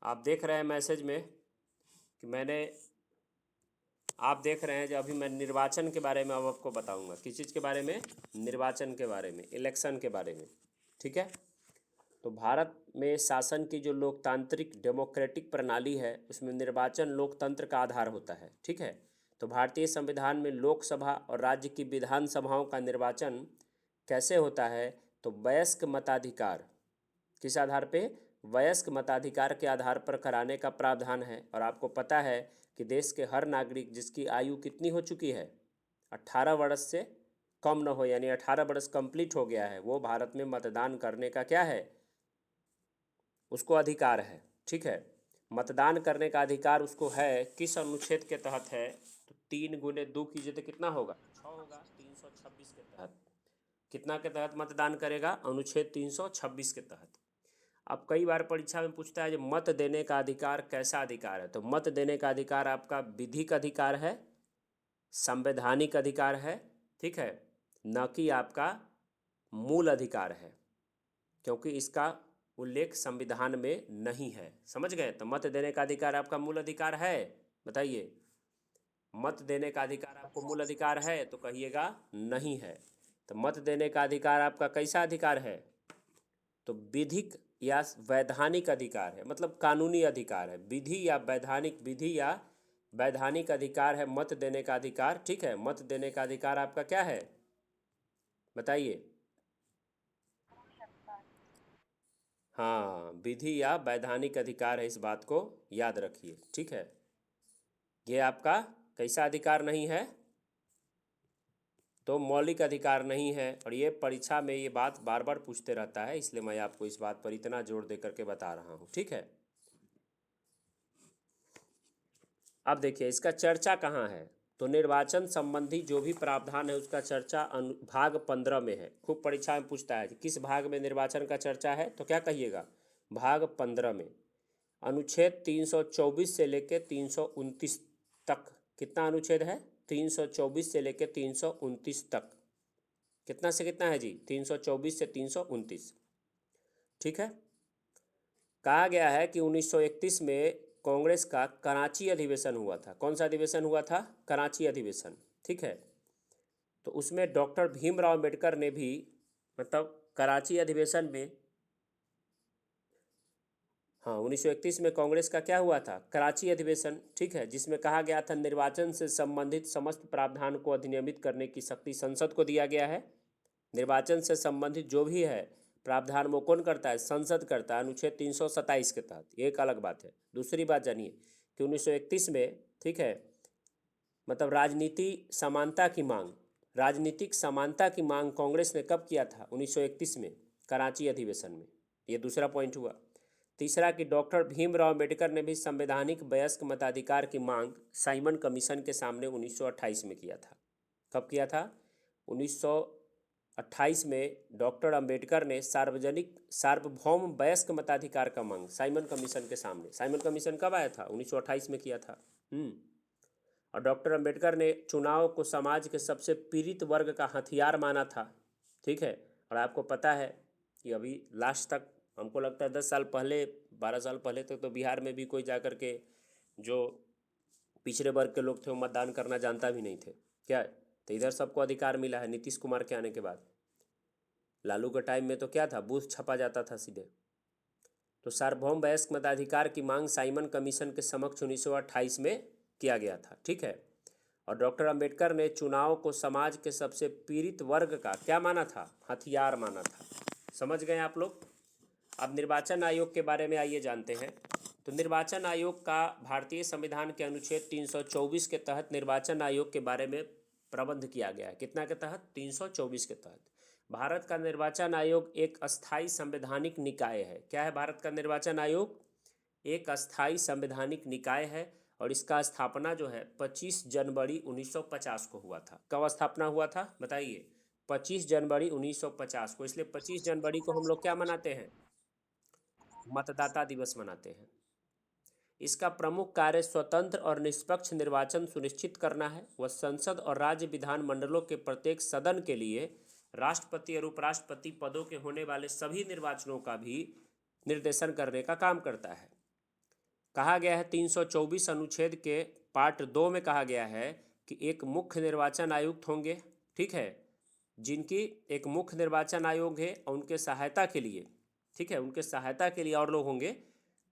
आप देख रहे हैं मैसेज में कि आप देख रहे हैं जो अभी मैं निर्वाचन के बारे में अब आपको बताऊंगा। किस चीज़ के बारे में? निर्वाचन के बारे में, इलेक्शन के बारे में। ठीक है। तो भारत में शासन की जो लोकतांत्रिक डेमोक्रेटिक प्रणाली है उसमें निर्वाचन लोकतंत्र का आधार होता है। ठीक है। तो भारतीय संविधान में लोकसभा और राज्य की विधानसभाओं का निर्वाचन कैसे होता है? तो वयस्क मताधिकार, किस आधार पे? वयस्क मताधिकार के आधार पर कराने का प्रावधान है। और आपको पता है कि देश के हर नागरिक जिसकी आयु कितनी हो चुकी है, 18 वर्ष से कम न हो, यानी 18 वर्ष कंप्लीट हो गया है, वो भारत में मतदान करने का क्या है? उसको अधिकार है। ठीक है। मतदान करने का अधिकार उसको है, किस अनुच्छेद के तहत है? तो 3 × 2 कीजिए तो कितना होगा? 6 होगा। 326 के तहत। कितना के तहत मतदान करेगा? अनुच्छेद 326 के तहत। अब कई बार परीक्षा में पूछता है जो मत देने का अधिकार कैसा अधिकार है? तो मत देने का अधिकार आपका विधिक अधिकार है, संवैधानिक अधिकार है। ठीक है। न कि आपका मूल अधिकार है, क्योंकि इसका उल्लेख संविधान में नहीं है। समझ गए? तो मत देने का अधिकार आपका मूल अधिकार है? बताइए, मत देने का अधिकार आपको मूल अधिकार है? तो कहिएगा नहीं है। तो मत देने का अधिकार आपका कैसा अधिकार है? तो विधिक या वैधानिक अधिकार है, मतलब कानूनी अधिकार है। विधि या वैधानिक, विधि या वैधानिक अधिकार है मत देने का अधिकार। ठीक है। मत देने का अधिकार आपका क्या है? बताइए। हाँ, विधि या वैधानिक अधिकार है, इस बात को याद रखिए। ठीक है। ये आपका कैसा अधिकार नहीं है? तो मौलिक अधिकार नहीं है। और ये परीक्षा में ये बात बार बार पूछते रहता है, इसलिए मैं आपको इस बात पर इतना जोर दे करके बता रहा हूँ। ठीक है। अब देखिए इसका चर्चा कहाँ है? तो निर्वाचन संबंधी जो भी प्रावधान है उसका चर्चा भाग 15 में है। खूब परीक्षा में पूछता है कि किस भाग में निर्वाचन का चर्चा है, तो क्या कहिएगा? भाग 15 में अनुच्छेद 324 से लेकर 329 तक। कितना अनुच्छेद है? 324 से लेकर 329 तक। कितना से कितना है जी? 324 से 329। ठीक है। कहा गया है कि 1931 में कांग्रेस का कराची अधिवेशन हुआ था। कौन सा अधिवेशन हुआ था? कराची अधिवेशन। ठीक है। तो उसमें डॉक्टर भीमराव अंबेडकर ने भी, मतलब कराची अधिवेशन में, हाँ 1931 में कांग्रेस का क्या हुआ था? कराची अधिवेशन। ठीक है। जिसमें कहा गया था निर्वाचन से संबंधित समस्त प्रावधान को अधिनियमित करने की शक्ति संसद को दिया गया है। निर्वाचन से संबंधित जो भी है प्रावधान वो कौन करता है? संसद करता है, अनुच्छेद 327 के तहत। ये एक अलग बात है। दूसरी बात जानिए कि 1931 में, ठीक है, मतलब राजनीतिक समानता की मांग कांग्रेस ने कब किया था? 1931 में, कराची अधिवेशन में। ये दूसरा पॉइंट हुआ। तीसरा कि डॉक्टर भीमराव अंबेडकर ने भी संवैधानिक वयस्क मताधिकार की मांग साइमन कमीशन के सामने 1928 में किया था। कब किया था? 1928 में डॉक्टर अंबेडकर ने सार्वजनिक सार्वभौम वयस्क मताधिकार का मांग साइमन कमीशन के सामने। साइमन कमीशन कब आया था? 1928 में किया था। और डॉक्टर अंबेडकर ने चुनाव को समाज के सबसे पीड़ित वर्ग का हथियार माना था। ठीक है। और आपको पता है कि अभी लास्ट तक, हमको लगता है 10 साल पहले, 12 साल पहले तक तो बिहार में भी कोई जा कर के जो पिछड़े वर्ग के लोग थे वो मतदान करना जानता भी नहीं थे। क्या? तो इधर सबको अधिकार मिला है नीतीश कुमार के आने के बाद। लालू के टाइम में तो क्या था? बूथ छपा जाता था सीधे। तो सार्वभौम वयस्क मताधिकार की मांग साइमन कमीशन के समक्ष 1928 में किया गया था। ठीक है। और डॉक्टर अंबेडकर ने चुनाव को समाज के सबसे पीड़ित वर्ग का क्या माना था? हथियार माना था। समझ गए आप लोग? अब निर्वाचन आयोग के बारे में आइए जानते हैं। तो निर्वाचन आयोग का भारतीय संविधान के अनुच्छेद 324 के तहत निर्वाचन आयोग के बारे में प्रबंध किया गया है। कितना के तहत? 324 के तहत। भारत का निर्वाचन आयोग एक अस्थायी संवैधानिक निकाय है। क्या है भारत का निर्वाचन आयोग? एक अस्थायी संवैधानिक निकाय है। और इसका स्थापना जो है 25 जनवरी 1950 को हुआ था। कब स्थापना हुआ था बताइए? 25 जनवरी 1950 को। इसलिए 25 जनवरी को हम लोग क्या मनाते हैं? मतदाता दिवस मनाते हैं। इसका प्रमुख कार्य स्वतंत्र और निष्पक्ष निर्वाचन सुनिश्चित करना है। वह संसद और राज्य विधानमंडलों के प्रत्येक सदन के लिए राष्ट्रपति और उपराष्ट्रपति पदों के होने वाले सभी निर्वाचनों का भी निर्देशन करने का काम करता है। कहा गया है 324 अनुच्छेद के पार्ट 2 में कहा गया है कि एक मुख्य निर्वाचन आयुक्त होंगे, ठीक है, जिनकी एक मुख्य निर्वाचन आयोग है और उनके सहायता के लिए, ठीक है, उनके सहायता के लिए और लोग होंगे।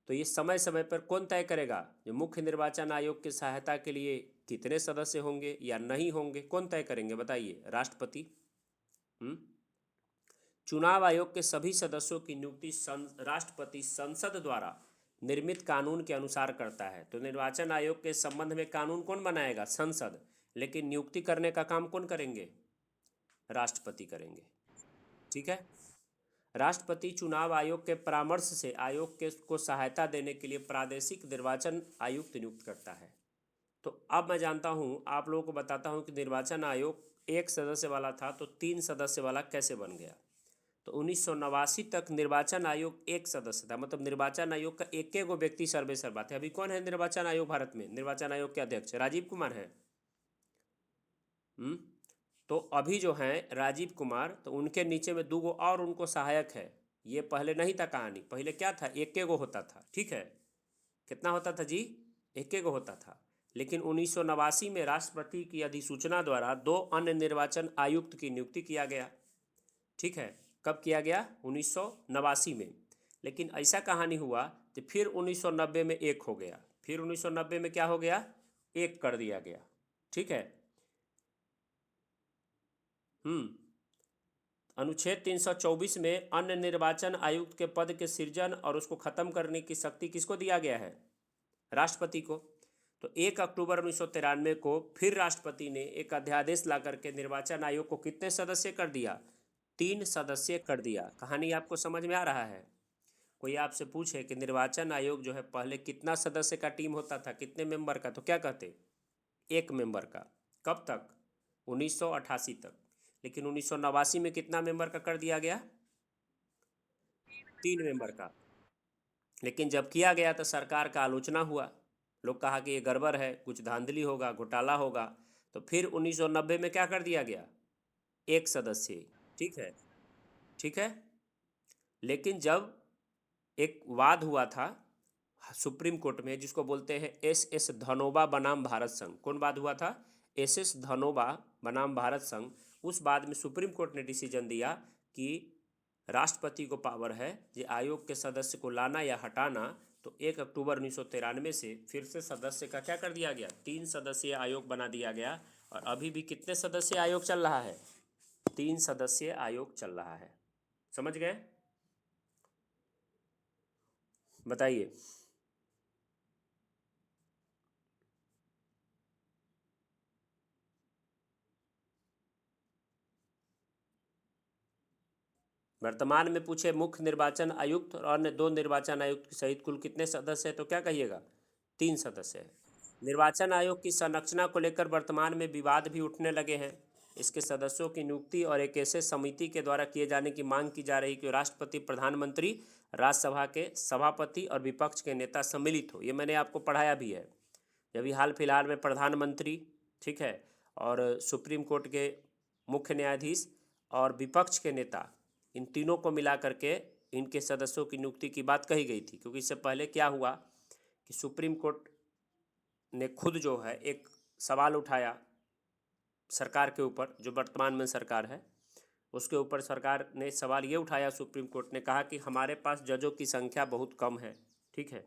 तो ये समय समय पर कौन तय करेगा, जो मुख्य निर्वाचन आयोग की सहायता के लिए कितने सदस्य होंगे या नहीं होंगे, कौन तय करेंगे बताइए? राष्ट्रपति। चुनाव आयोग के सभी सदस्यों की नियुक्ति राष्ट्रपति संसद द्वारा निर्मित कानून के अनुसार करता है। तो निर्वाचन आयोग के संबंध में कानून कौन बनाएगा? संसद। लेकिन नियुक्ति करने का काम कौन करेंगे? राष्ट्रपति करेंगे, ठीक है। राष्ट्रपति चुनाव आयोग के परामर्श से आयोग के को सहायता देने के लिए प्रादेशिक निर्वाचन आयुक्त नियुक्त करता है। तो अब मैं जानता हूँ, आप लोगों को बताता हूँ कि निर्वाचन आयोग एक सदस्य वाला था तो 3 सदस्य वाला कैसे बन गया। तो 1989 तक निर्वाचन आयोग एक सदस्य था, मतलब निर्वाचन आयोग का एक एक व्यक्ति सर्वे सर्वा थे। अभी कौन है निर्वाचन आयोग भारत में? निर्वाचन आयोग के अध्यक्ष राजीव कुमार है। तो अभी जो हैं राजीव कुमार, तो उनके नीचे में 2 और उनको सहायक है। ये पहले नहीं था कहानी, पहले क्या था, एक होता था, ठीक है। कितना होता था जी? एक होता था। लेकिन 1989 में राष्ट्रपति की अधिसूचना द्वारा 2 अन्य निर्वाचन आयुक्त की नियुक्ति किया गया, ठीक है। कब किया गया? 1989 में। लेकिन ऐसा कहानी हुआ कि फिर 1990 में एक हो गया, फिर 1990 में क्या हो गया? एक कर दिया गया, ठीक है। अनुच्छेद 324 में अन्य निर्वाचन आयुक्त के पद के सृजन और उसको खत्म करने की शक्ति किसको दिया गया है? राष्ट्रपति को। तो 1 अक्टूबर 1993 को फिर राष्ट्रपति ने एक अध्यादेश ला करके निर्वाचन आयोग को कितने सदस्य कर दिया? 3 सदस्य कर दिया। कहानी आपको समझ में आ रहा है? कोई आपसे पूछे कि निर्वाचन आयोग जो है पहले कितना सदस्य का टीम होता था, कितने मेंबर का, तो क्या कहते? 1 मेंबर का। कब तक? 1988 तक। लेकिन 1989 में कितना मेंबर का कर दिया गया? 3 मेंबर का। लेकिन जब किया गया तो सरकार का आलोचना हुआ, लोग कहा कि ये गड़बड़ है, कुछ धांधली होगा, घोटाला होगा। तो फिर 1990 में क्या कर दिया गया? 1 सदस्य, ठीक है, ठीक है। लेकिन जब एक वाद हुआ था सुप्रीम कोर्ट में, जिसको बोलते हैं एस धनोबा बनाम भारत संघ। कौन वाद हुआ था? एस धनोबा बनाम भारत संघ। उस बाद में सुप्रीम कोर्ट ने डिसीजन दिया कि राष्ट्रपति को पावर है ये आयोग के सदस्य को लाना या हटाना। तो 1 अक्टूबर 1993 से फिर से सदस्य का क्या कर दिया गया? 3 सदस्यीय आयोग बना दिया गया। और अभी भी कितने सदस्य आयोग चल रहा है? 3 सदस्यीय आयोग चल रहा है। समझ गए? बताइए। वर्तमान में पूछे मुख्य निर्वाचन आयुक्त और अन्य 2 निर्वाचन आयुक्त सहित कुल कितने सदस्य हैं, तो क्या कहिएगा? 3 सदस्य है। निर्वाचन आयोग की संरचना को लेकर वर्तमान में विवाद भी उठने लगे हैं। इसके सदस्यों की नियुक्ति और एक ऐसे समिति के द्वारा किए जाने की मांग की जा रही कि राष्ट्रपति, प्रधानमंत्री, राज्यसभा के सभापति और विपक्ष के नेता सम्मिलित हो। ये मैंने आपको पढ़ाया भी है। अभी हाल फिलहाल में प्रधानमंत्री, ठीक है, और सुप्रीम कोर्ट के मुख्य न्यायाधीश और विपक्ष के नेता, इन तीनों को मिला करके इनके सदस्यों की नियुक्ति की बात कही गई थी। क्योंकि इससे पहले क्या हुआ कि सुप्रीम कोर्ट ने खुद जो है एक सवाल उठाया सरकार के ऊपर, जो वर्तमान में सरकार है उसके ऊपर सरकार ने सवाल ये उठाया, सुप्रीम कोर्ट ने कहा कि हमारे पास जजों की संख्या बहुत कम है, ठीक है,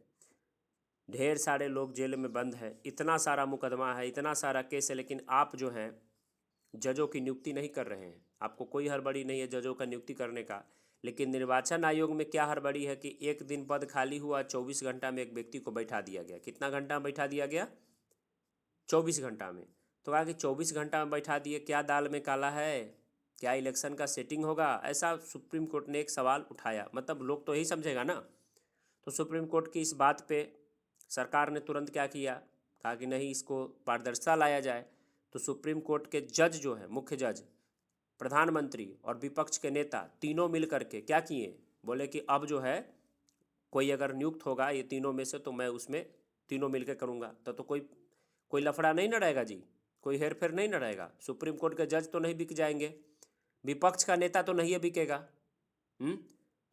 ढेर सारे लोग जेल में बंद है, इतना सारा मुकदमा है, इतना सारा केस है, लेकिन आप जो हैं जजों की नियुक्ति नहीं कर रहे हैं। आपको कोई हड़बड़ी नहीं है जजों का नियुक्ति करने का। लेकिन निर्वाचन आयोग में क्या हड़बड़ी है कि एक दिन पद खाली हुआ, 24 घंटा में एक व्यक्ति को बैठा दिया गया। कितना घंटा में बैठा दिया गया? 24 घंटा में। तो कहा कि 24 घंटा में बैठा दिए, क्या दाल में काला है, क्या इलेक्शन का सेटिंग होगा? ऐसा सुप्रीम कोर्ट ने एक सवाल उठाया। मतलब लोग तो यही समझेगा ना। तो सुप्रीम कोर्ट की इस बात पे सरकार ने तुरंत क्या किया, कहा कि नहीं, इसको पारदर्शिता लाया जाए। तो सुप्रीम कोर्ट के जज जो है, मुख्य जज, प्रधानमंत्री और विपक्ष के नेता, तीनों मिल करके क्या किए, बोले कि अब जो है कोई अगर नियुक्त होगा ये तीनों में से तो मैं उसमें तीनों मिल के करूँगा। तो कोई कोई लफड़ा नहीं न रहेगा जी, कोई हेर फेर नहीं न रहेगा। सुप्रीम कोर्ट के जज तो नहीं बिक जाएंगे, विपक्ष का नेता तो नहीं बिकेगा।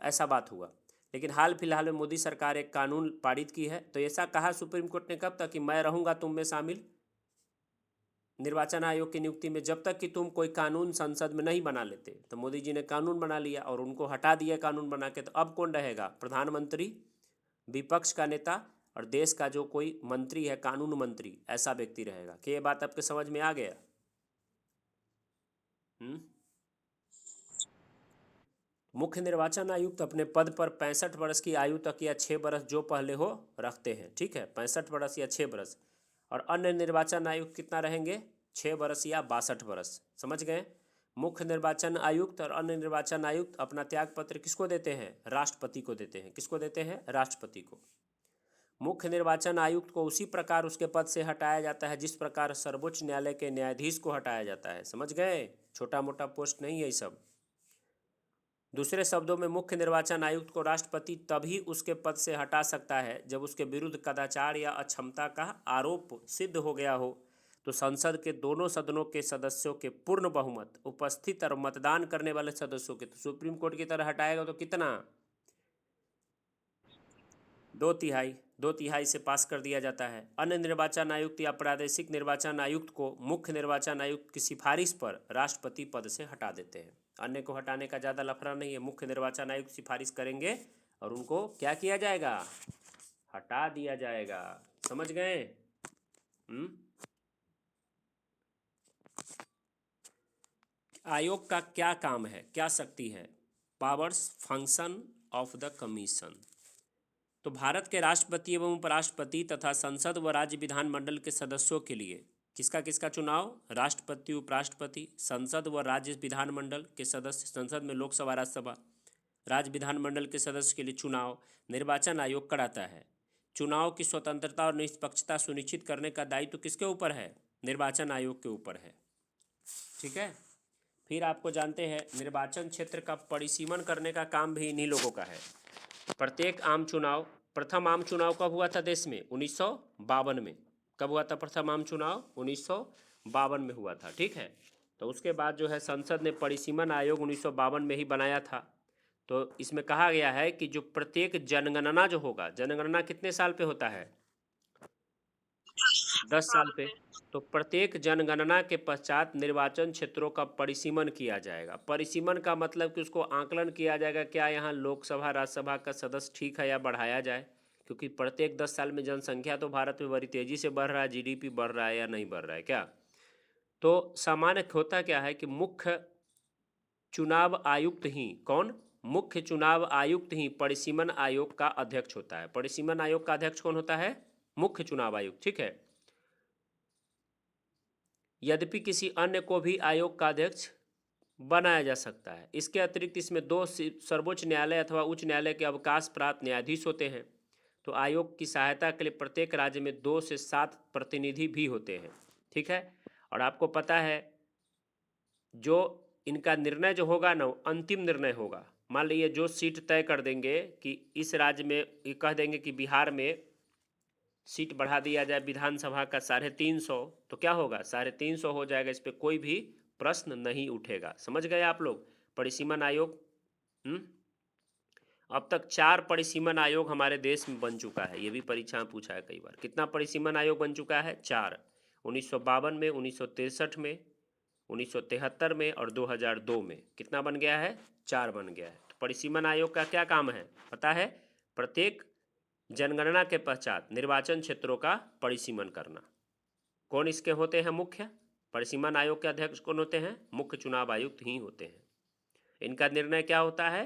ऐसा बात हुआ। लेकिन हाल फिलहाल में मोदी सरकार एक कानून पारित की है। तो ऐसा कहा सुप्रीम कोर्ट ने कब तक कि मैं रहूँगा तुम में शामिल निर्वाचन आयोग की नियुक्ति में, जब तक कि तुम कोई कानून संसद में नहीं बना लेते। तो मोदी जी ने कानून बना लिया और उनको हटा दिया कानून बना के। तो अब कौन रहेगा? प्रधानमंत्री, विपक्ष का नेता और देश का जो कोई मंत्री है, कानून मंत्री, ऐसा व्यक्ति रहेगा। कि ये बात आपके समझ में आ गया? मुख्य निर्वाचन आयुक्त अपने पद पर 65 वर्ष की आयु तक या 6 वर्ष जो पहले हो रखते हैं। ठीक है, 65 वर्ष या 6 वर्ष। और अन्य निर्वाचन आयुक्त कितना रहेंगे? 6 वर्ष या 62 वर्ष। समझ गए? मुख्य निर्वाचन आयुक्त और अन्य निर्वाचन आयुक्त अपना त्याग पत्र किसको देते हैं? राष्ट्रपति को देते हैं। किसको देते हैं? राष्ट्रपति को। मुख्य निर्वाचन आयुक्त को उसी प्रकार उसके पद से हटाया जाता है जिस प्रकार सर्वोच्च न्यायालय के न्यायाधीश को हटाया जाता है। समझ गए? छोटा मोटा पोस्ट नहीं है ये सब। दूसरे शब्दों में मुख्य निर्वाचन आयुक्त को राष्ट्रपति तभी उसके पद से हटा सकता है जब उसके विरुद्ध कदाचार या अक्षमता का आरोप सिद्ध हो गया हो। तो संसद के दोनों सदनों के सदस्यों के पूर्ण बहुमत उपस्थित और मतदान करने वाले सदस्यों के, तो सुप्रीम कोर्ट की तरह हटाएगा तो कितना? 2/3। 2/3 से पास कर दिया जाता है। अन्य निर्वाचन आयुक्त या प्रादेशिक निर्वाचन आयुक्त को मुख्य निर्वाचन आयुक्त की सिफारिश पर राष्ट्रपति पद से हटा देते हैं। अन्य को हटाने का ज़्यादा लफड़ा नहीं है। मुख्य निर्वाचन आयुक्त सिफारिश करेंगे और उनको क्या किया जाएगा? हटा दिया जाएगा। समझ गए? आयोग का क्या काम है, क्या शक्ति है? Powers, function of the commission. तो भारत के राष्ट्रपति एवं उपराष्ट्रपति तथा संसद व राज्य विधानमंडल के सदस्यों के लिए किसका किसका चुनाव? राष्ट्रपति, उपराष्ट्रपति, संसद व राज्य विधानमंडल के सदस्य, संसद में लोकसभा, राज्यसभा, राज्य विधानमंडल के सदस्य के लिए चुनाव निर्वाचन आयोग कराता है। चुनाव की स्वतंत्रता और निष्पक्षता सुनिश्चित करने का दायित्व किसके ऊपर है? निर्वाचन आयोग के ऊपर है। ठीक है। फिर आपको जानते हैं निर्वाचन क्षेत्र का परिसीमन करने का काम भी इन्हीं लोगों का है। प्रत्येक आम चुनाव, प्रथम आम चुनाव कब हुआ था देश में? 1952 में। कब हुआ था प्रथम आम चुनाव? 1952 में हुआ था। ठीक है। तो उसके बाद जो है संसद ने परिसीमन आयोग 1952 में ही बनाया था। तो इसमें कहा गया है कि जो प्रत्येक जनगणना जो होगा, जनगणना कितने साल पे होता है? 10 साल पे। तो प्रत्येक जनगणना के पश्चात निर्वाचन क्षेत्रों का परिसीमन किया जाएगा। परिसीमन का मतलब कि उसको आकलन किया जाएगा, क्या यहाँ लोकसभा राज्यसभा का सदस्य ठीक है या बढ़ाया जाए, क्योंकि प्रत्येक 10 साल में जनसंख्या तो भारत में बड़ी तेज़ी से बढ़ रहा है, जीडीपी बढ़ रहा है या नहीं बढ़ रहा है क्या। तो सामान्य होता क्या है कि मुख्य चुनाव आयुक्त ही, कौन? मुख्य चुनाव आयुक्त ही परिसीमन आयोग का अध्यक्ष होता है। परिसीमन आयोग का अध्यक्ष कौन होता है? मुख्य चुनाव आयुक्त। ठीक है। यद्यपि किसी अन्य को भी आयोग का अध्यक्ष बनाया जा सकता है। इसके अतिरिक्त इसमें 2 सर्वोच्च न्यायालय अथवा उच्च न्यायालय के अवकाश प्राप्त न्यायाधीश होते हैं। तो आयोग की सहायता के लिए प्रत्येक राज्य में 2 से 7 प्रतिनिधि भी होते हैं। ठीक है। और आपको पता है जो इनका निर्णय जो होगा ना, अंतिम निर्णय होगा। मान लीजिए जो सीट तय कर देंगे कि इस राज्य में, ये कह देंगे कि बिहार में सीट बढ़ा दिया जाए विधानसभा का 350, तो क्या होगा? 350 हो जाएगा। इस पर कोई भी प्रश्न नहीं उठेगा। समझ गए आप लोग? परिसीमन आयोग। अब तक 4 परिसीमन आयोग हमारे देश में बन चुका है। ये भी परीक्षा में पूछा है कई बार। कितना परिसीमन आयोग बन चुका है? 4। 1952 में, 1963 में, 1973 में और 2002 में। कितना बन गया है? 4 बन गया है। तो परिसीमन आयोग का क्या काम है पता है? प्रत्येक जनगणना के पश्चात निर्वाचन क्षेत्रों का परिसीमन करना। कौन इसके होते हैं मुख्य? परिसीमन आयोग के अध्यक्ष कौन होते हैं? मुख्य चुनाव आयुक्त ही होते हैं। इनका निर्णय क्या होता है?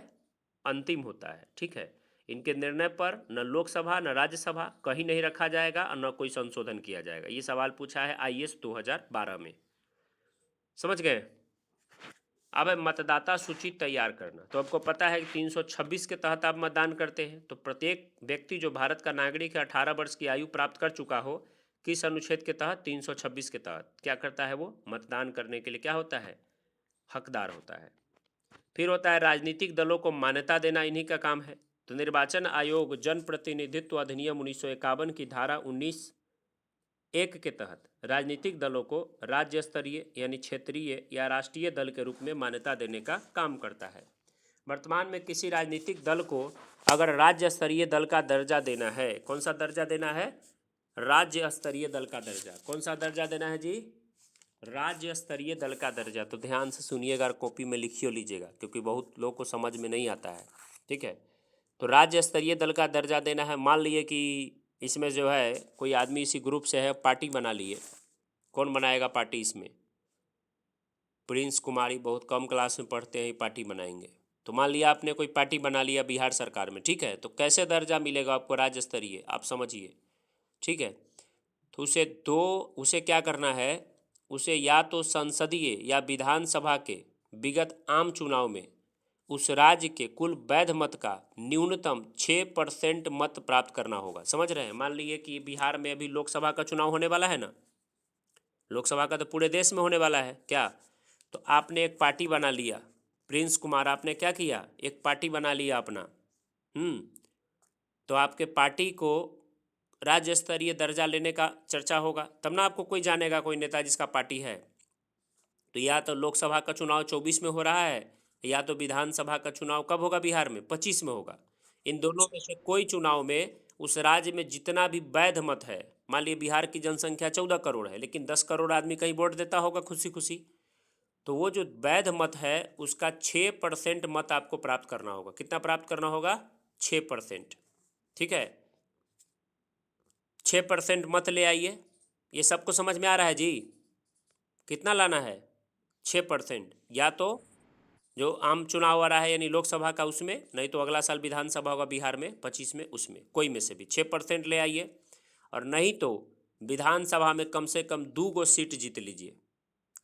अंतिम होता है। ठीक है। इनके निर्णय पर न लोकसभा न राज्यसभा कहीं नहीं रखा जाएगा और न कोई संशोधन किया जाएगा। ये सवाल पूछा है IAS 2012 में। समझ गए? अब है मतदाता सूची तैयार करना। तो आपको पता है कि 326 के तहत आप मतदान करते हैं। तो प्रत्येक व्यक्ति जो भारत का नागरिक है, 18 वर्ष की आयु प्राप्त कर चुका हो, किस अनुच्छेद के तहत? 326 के तहत क्या करता है? वो मतदान करने के लिए क्या होता है? हकदार होता है। फिर होता है राजनीतिक दलों को मान्यता देना, इन्हीं का काम है। तो निर्वाचन आयोग जनप्रतिनिधित्व अधिनियम 1951 की धारा 19(1) के तहत राजनीतिक दलों को राज्य स्तरीय यानी क्षेत्रीय या राष्ट्रीय दल के रूप में मान्यता देने का काम करता है। वर्तमान में किसी राजनीतिक दल को अगर राज्य स्तरीय दल का दर्जा देना है, कौन सा दर्जा देना है? राज्य स्तरीय दल का दर्जा। कौन सा दर्जा देना है जी? राज्य स्तरीय दल का दर्जा। तो ध्यान से सुनिएगा और कॉपी में लिखियो लीजिएगा, क्योंकि बहुत लोग को समझ में नहीं आता है। ठीक है, तो राज्य स्तरीय दल का दर्जा देना है। मान लिए कि इसमें जो है कोई आदमी इसी ग्रुप से है, पार्टी बना लिए। कौन बनाएगा पार्टी इसमें? प्रिंस कुमारी बहुत कम क्लास में पढ़ते हैं, पार्टी बनाएंगे। तो मान लिया आपने कोई पार्टी बना लिया बिहार सरकार में, ठीक है, तो कैसे दर्जा मिलेगा आपको राज्य स्तरीय, आप समझिए। ठीक है, तो उसे क्या करना है, उसे या तो संसदीय या विधानसभा के विगत आम चुनाव में उस राज्य के कुल वैध मत का न्यूनतम 6% मत प्राप्त करना होगा। समझ रहे हैं? मान लीजिए कि बिहार में अभी लोकसभा का चुनाव होने वाला है ना, लोकसभा का तो पूरे देश में होने वाला है क्या। तो आपने एक पार्टी बना लिया, प्रिंस कुमार आपने क्या किया, एक पार्टी बना लिया अपना। तो आपके पार्टी को राज्य स्तरीय दर्जा लेने का चर्चा होगा, तब ना आपको कोई जानेगा, कोई नेता जिसका पार्टी है। तो या तो लोकसभा का चुनाव 24 में हो रहा है, या तो विधानसभा का चुनाव कब होगा बिहार में, 25 में होगा। इन दोनों में से कोई चुनाव में उस राज्य में जितना भी वैध मत है, मान लीजिए बिहार की जनसंख्या 14 करोड़ है, लेकिन 10 करोड़ आदमी कहीं वोट देता होगा खुशी खुशी, तो वो जो वैध मत है उसका 6% मत आपको प्राप्त करना होगा। कितना प्राप्त करना होगा? 6%। ठीक है, 6% मत ले आइए। ये सबको समझ में आ रहा है जी? कितना लाना है? 6%। या तो जो आम चुनाव आ रहा है यानी लोकसभा का, उसमें, नहीं तो अगला साल विधानसभा होगा बिहार में 25 में, उसमें कोई में से भी 6% ले आइए। और नहीं तो विधानसभा में कम से कम 2 सीट जीत लीजिए।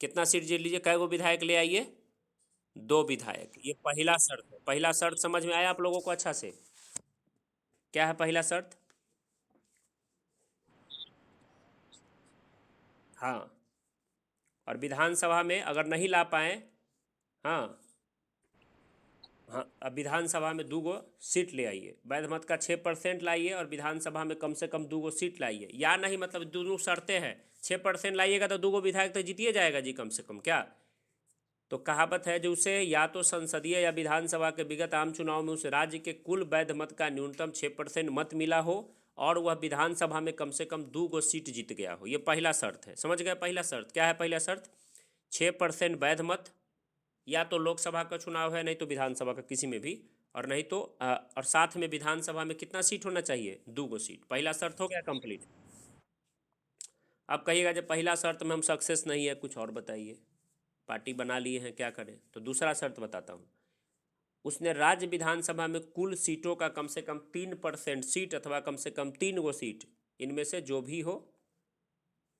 कितना सीट जीत लीजिए? कै गो विधायक ले आइए? 2 विधायक। ये पहला शर्त है। पहला शर्त समझ में आया आप लोगों को अच्छा से? क्या है पहला शर्त? हाँ, और विधानसभा में अगर नहीं ला पाए, हाँ हाँ, अब विधानसभा में 2 सीट ले आइए, वैध मत का 6% लाइए और विधानसभा में कम से कम 2 सीट लाइए। या नहीं, मतलब दोनों शर्तें हैं। 6% लाइएगा तो 2 विधायक तो जीतिए जाएगा जी कम से कम, क्या। तो कहावत है जो उसे या तो संसदीय या विधानसभा के विगत आम चुनाव में उस राज्य के कुल वैध मत का न्यूनतम 6% मत मिला हो और वह विधानसभा में कम से कम 2 सीट जीत गया हो। ये पहला शर्त है, समझ गए? पहला शर्त क्या है? पहला शर्त 6% वैध मत, या तो लोकसभा का चुनाव है, नहीं तो विधानसभा का, किसी में भी। और नहीं तो और साथ में विधानसभा में कितना सीट होना चाहिए? 2 सीट। पहला शर्त हो गया कंप्लीट। अब कहिएगा जब पहला शर्त में हम सक्सेस नहीं है, कुछ और बताइए। पार्टी बना लिए हैं, क्या करें? तो दूसरा शर्त बताता हूँ। उसने राज्य विधानसभा में कुल सीटों का कम से कम 3% सीट अथवा कम से कम 3 सीट इनमें से जो भी हो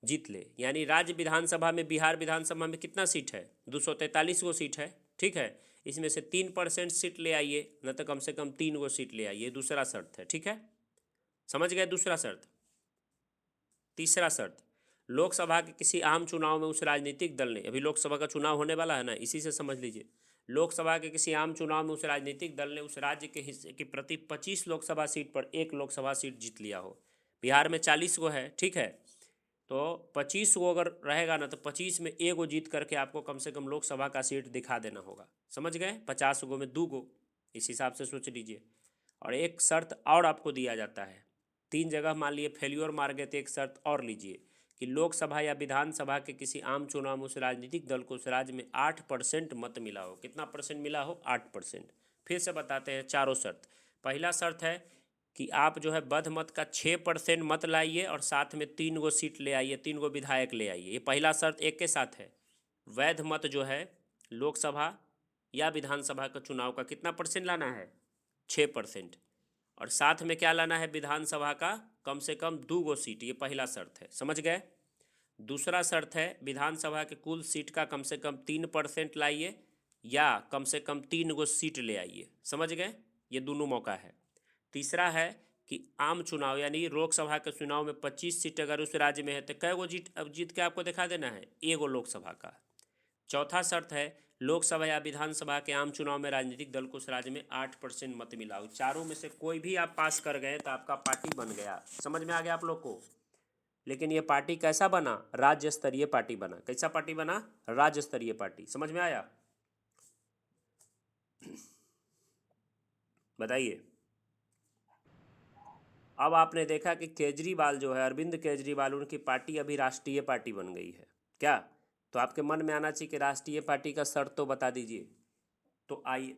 जीत ले। यानी राज्य विधानसभा में, बिहार विधानसभा में कितना सीट है? 243 सीट है। ठीक है, इसमें से 3% सीट ले आइए, न तो कम से कम 3 सीट ले आइए। दूसरा शर्त है, ठीक है, समझ गए? दूसरा शर्त। तीसरा शर्त, लोकसभा के किसी आम चुनाव में उस राजनीतिक दल ने, अभी लोकसभा का चुनाव होने वाला है ना, इसी से समझ लीजिए। लोकसभा के किसी आम चुनाव में उस राजनीतिक दल ने उस राज्य के हिस्से की प्रति 25 लोकसभा सीट पर 1 लोकसभा सीट जीत लिया हो। बिहार में 40 गो है, ठीक है, तो 25 गो अगर रहेगा ना, तो 25 में 1 गो जीत करके आपको कम से कम लोकसभा का सीट दिखा देना होगा। समझ गए? 50 गो में 2 गो, इस हिसाब से सोच लीजिए। और एक शर्त और आपको दिया जाता है, 3 जगह मान लिए फेल्योर मार गए तो एक शर्त और लीजिए कि लोकसभा या विधानसभा के किसी आम चुनाव में उस राजनीतिक दल को उस राज्य में 8% मत मिला हो। कितना परसेंट मिला हो? 8%। फिर से बताते हैं चारों शर्त। पहला शर्त है कि आप जो है वध मत का 6% मत लाइए और साथ में 3 सीट ले आइए, 3 विधायक ले आइए। ये पहला शर्त एक के साथ है। वैध मत जो है लोकसभा या विधानसभा का चुनाव का कितना परसेंट लाना है? 6%। और साथ में क्या लाना है? विधानसभा का कम से कम 2 सीट। ये पहला शर्त है, समझ गए? दूसरा शर्त है विधानसभा के कुल सीट का कम से कम 3% लाइए या कम से कम 3 सीट ले आइए। समझ गए? ये दोनों मौका है। तीसरा है कि आम चुनाव यानी लोकसभा के चुनाव में 25 सीट अगर उस राज्य में है तो कै गो जीत के आपको दिखा देना है? 1 गो लोकसभा का। चौथा शर्त है लोकसभा या विधानसभा के आम चुनाव में राजनीतिक दल को उस राज्य में 8% मत मिला हो। चारों में से कोई भी आप पास कर गए तो आपका पार्टी बन गया। समझ में आ गया आप लोग को? लेकिन ये पार्टी कैसा बना? राज्य स्तरीय पार्टी बना। कैसा पार्टी बना? राज्य स्तरीय पार्टी। समझ में आया? बताइए। अब आपने देखा कि केजरीवाल जो है, अरविंद केजरीवाल, उनकी पार्टी अभी राष्ट्रीय पार्टी बन गई है क्या? तो आपके मन में आना चाहिए कि राष्ट्रीय पार्टी का शर्त तो बता दीजिए। तो आइए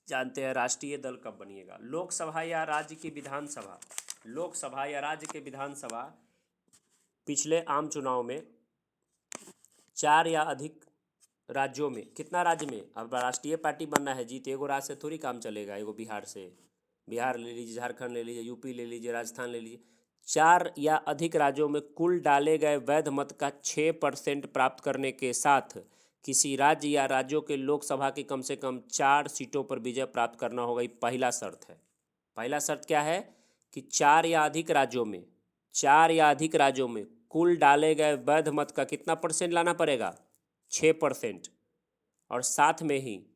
जानते हैं राष्ट्रीय दल कब बनिएगा। लोकसभा या राज्य की विधानसभा, लोकसभा या राज्य के विधानसभा पिछले आम चुनाव में 4 या अधिक राज्यों में, कितना राज्य में, अब राष्ट्रीय पार्टी बनना है जीत, एगो राज्य से थोड़ी काम चलेगा, एगो बिहार से, बिहार ले लीजिए, झारखंड ले लीजिए, यूपी ले लीजिए, राजस्थान ले लीजिए, 4 या अधिक राज्यों में कुल डाले गए वैध मत का 6% प्राप्त करने के साथ किसी राज्य या राज्यों के लोकसभा की कम से कम 4 सीटों पर विजय प्राप्त करना होगा। ये पहला शर्त है। पहला शर्त क्या है कि 4 या अधिक राज्यों में कुल डाले गए वैध मत का कितना परसेंट लाना पड़ेगा? 6%। और साथ में ही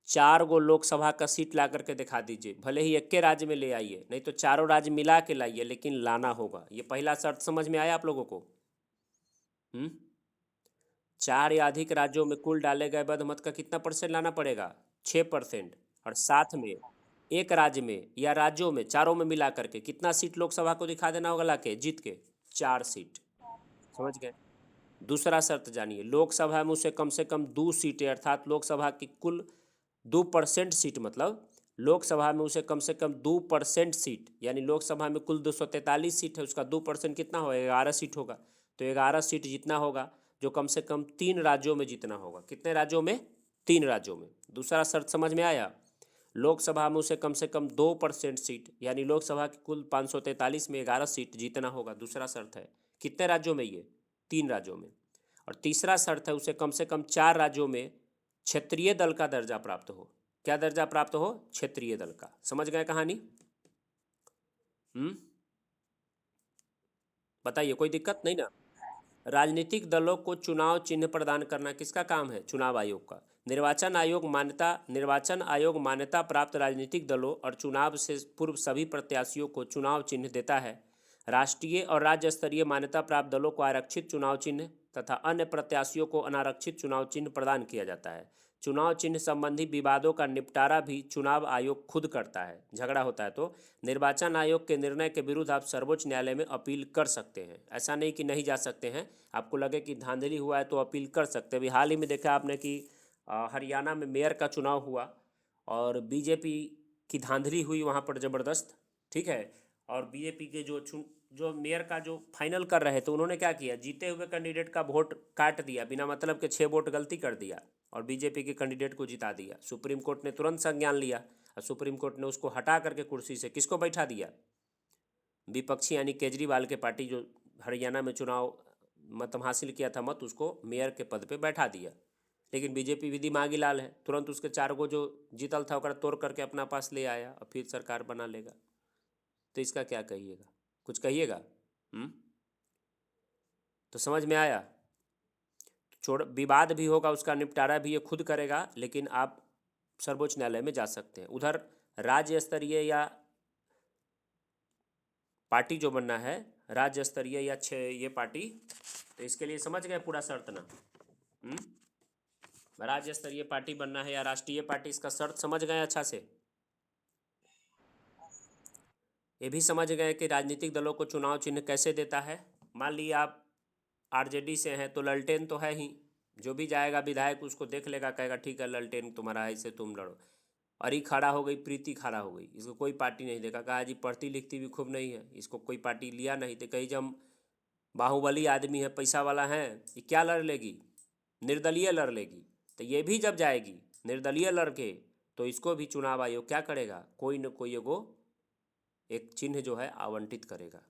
4 गो लोकसभा का सीट ला करके दिखा दीजिए, भले ही एक के राज्य में ले आइए, नहीं तो चारों राज्य मिला के लाइए, लेकिन लाना होगा। ये पहला शर्त समझ में आया आप लोगों को? 4 या अधिक राज्यों में कुल डाले गए वैध मत का कितना परसेंट लाना पड़ेगा? 6%। और साथ में एक राज्य में या राज्यों में, चारों में मिला करके कितना सीट लोकसभा को दिखा देना होगा, ला के जीत के 4 सीट। समझ गए? दूसरा शर्त जानिए, लोकसभा में उसे कम से कम 2 सीटें, अर्थात लोकसभा की कुल 2% सीट, मतलब लोकसभा में उसे कम से कम 2% सीट, यानी लोकसभा में कुल 243 सीट है, उसका 2% कितना होगा? 11 सीट होगा। तो 11 सीट जीतना होगा, जो कम से कम 3 राज्यों में जीतना होगा। कितने राज्यों में? 3 राज्यों में। दूसरा शर्त समझ में आया? लोकसभा में उसे कम से कम 2% सीट, यानी लोकसभा की कुल 543 में 11 सीट जीतना होगा। दूसरा शर्त है। कितने राज्यों में? ये 3 राज्यों में। और तीसरा शर्त है, उसे कम से कम 4 राज्यों में क्षेत्रीय दल का दर्जा प्राप्त हो। क्या दर्जा प्राप्त हो? क्षेत्रीय दल का। समझ गए कहानी? बताइए, कोई दिक्कत नहीं ना? राजनीतिक दलों को चुनाव चिन्ह प्रदान करना किसका काम है? चुनाव आयोग का। निर्वाचन आयोग मान्यता प्राप्त राजनीतिक दलों और चुनाव से पूर्व सभी प्रत्याशियों को चुनाव चिन्ह देता है। राष्ट्रीय और राज्य स्तरीय मान्यता प्राप्त दलों को आरक्षित चुनाव चिन्ह तथा अन्य प्रत्याशियों को अनारक्षित चुनाव चिन्ह प्रदान किया जाता है। चुनाव चिन्ह संबंधी विवादों का निपटारा भी चुनाव आयोग खुद करता है। झगड़ा होता है तो निर्वाचन आयोग के निर्णय के विरुद्ध आप सर्वोच्च न्यायालय में अपील कर सकते हैं। ऐसा नहीं कि नहीं जा सकते हैं, आपको लगे कि धांधली हुआ है तो अपील कर सकते हैं। अभी हाल ही में देखा आपने कि हरियाणा में मेयर का चुनाव हुआ और बीजेपी की धांधली हुई वहाँ पर ज़बरदस्त। ठीक है। और बीजेपी के जो मेयर का जो फाइनल कर रहे थे, उन्होंने क्या किया, जीते हुए कैंडिडेट का वोट काट दिया, बिना मतलब के 6 वोट गलती कर दिया और बीजेपी के कैंडिडेट को जिता दिया। सुप्रीम कोर्ट ने तुरंत संज्ञान लिया और सुप्रीम कोर्ट ने उसको हटा करके कुर्सी से किसको बैठा दिया? विपक्षी यानी केजरीवाल के पार्टी जो हरियाणा में चुनाव मतलब हासिल किया था मत, उसको मेयर के पद पे बैठा दिया। लेकिन बीजेपी भी दिमागी लाल है, तुरंत उसके 4 गो जो जीतल था ओकरा तोड़ करके अपना पास ले आया और फिर सरकार बना लेगा। तो इसका क्या कहिएगा? कुछ कहिएगा? तो समझ में आया? छोड़, विवाद भी होगा, उसका निपटारा भी ये खुद करेगा, लेकिन आप सर्वोच्च न्यायालय में जा सकते हैं। उधर राज्य स्तरीय या पार्टी जो बनना है, राज्य स्तरीय या ये पार्टी, तो इसके लिए समझ गए पूरा शर्त ना? राज्य स्तरीय पार्टी बनना है या राष्ट्रीय पार्टी, इसका शर्त समझ गए अच्छा से? ये भी समझ गए कि राजनीतिक दलों को चुनाव चिन्ह कैसे देता है। मान लीजिए आप आरजेडी से हैं तो ललटेन तो है ही, जो भी जाएगा विधायक उसको देख लेगा, कहेगा ठीक है ललटेन तुम्हारा है, इससे तुम लड़ो। अरी खड़ा हो गई, प्रीति खड़ा हो गई, इसको कोई पार्टी नहीं देगा, कहा जी पढ़ती लिखती भी खूब नहीं है, इसको कोई पार्टी लिया नहीं। तो कहीं जब बाहुबली आदमी है, पैसा वाला है, ये क्या लड़ लेगी? निर्दलीय लड़ लेगी। तो ये भी जब जाएगी निर्दलीय लड़के, तो इसको भी चुनाव आयोग क्या करेगा? कोई न कोई एगो एक चिन्ह जो है आवंटित करेगा।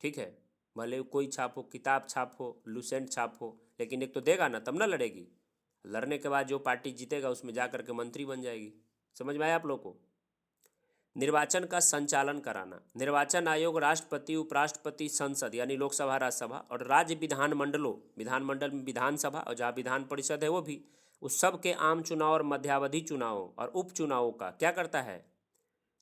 ठीक है, भले कोई छाप हो, किताब छाप हो, लुसेंट छाप हो, लेकिन एक तो देगा ना, तब ना लड़ेगी। लड़ने के बाद जो पार्टी जीतेगा उसमें जा करके मंत्री बन जाएगी। समझ में आया आप लोग को? निर्वाचन का संचालन कराना। निर्वाचन आयोग राष्ट्रपति, उपराष्ट्रपति, संसद यानी लोकसभा, राज्यसभा और राज्य विधानमंडलों, विधानमंडल में विधानसभा और जहाँ विधान परिषद है वो भी, उस सब के आम चुनाव और मध्यावधि चुनावों और उपचुनावों का क्या करता है?